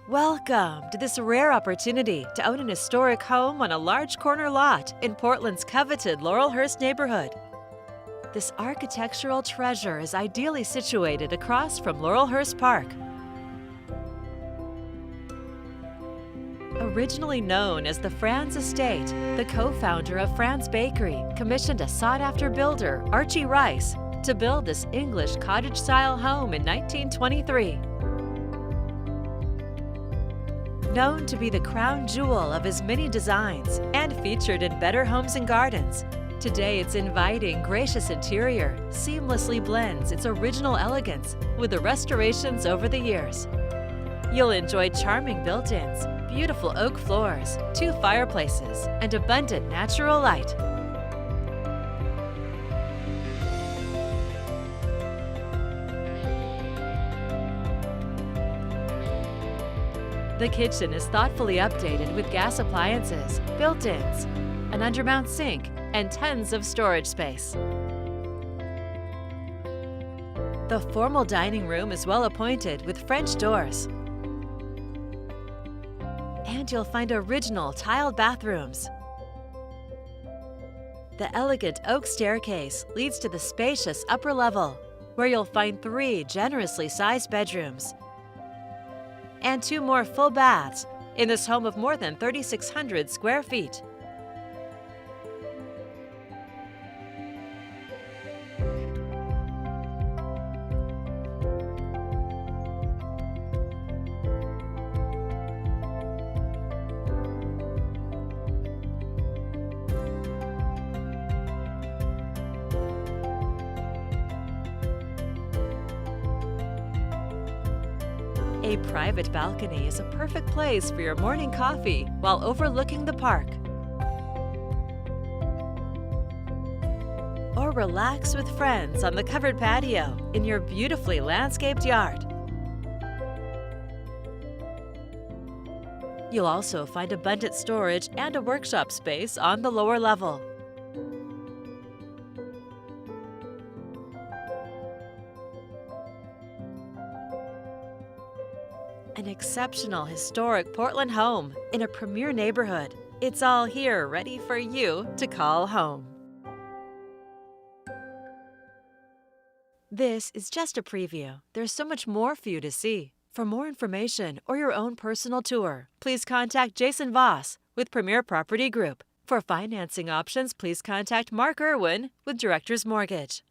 Welcome to this rare opportunity to own an historic home on a large corner lot in Portland's coveted Laurelhurst neighborhood. This architectural treasure is ideally situated across from Laurelhurst Park. Originally known as the Franz Estate, the co-founder of Franz Bakery commissioned a sought-after builder, Archie Rice, to build this English cottage-style home in 1923. Known to be the crown jewel of his many designs and featured in Better Homes and Gardens, today its inviting, gracious interior seamlessly blends its original elegance with the restorations over the years. You'll enjoy charming built-ins, beautiful oak floors, 2 fireplaces, and abundant natural light. The kitchen is thoughtfully updated with gas appliances, built-ins, an undermount sink, and tons of storage space. The formal dining room is well appointed with French doors. And you'll find original tiled bathrooms. The elegant oak staircase leads to the spacious upper level, where you'll find 3 generously sized bedrooms and 2 more full baths in this home of more than 3,600 square feet. A private balcony is a perfect place for your morning coffee while overlooking the park. Or relax with friends on the covered patio in your beautifully landscaped yard. You'll also find abundant storage and a workshop space on the lower level. An exceptional historic Portland home in a premier neighborhood. It's all here ready for you to call home. This is just a preview. There's so much more for you to see. For more information or your own personal tour, please contact Jason Voss with Premier Property Group. For financing options, please contact Mark Irwin with Director's Mortgage.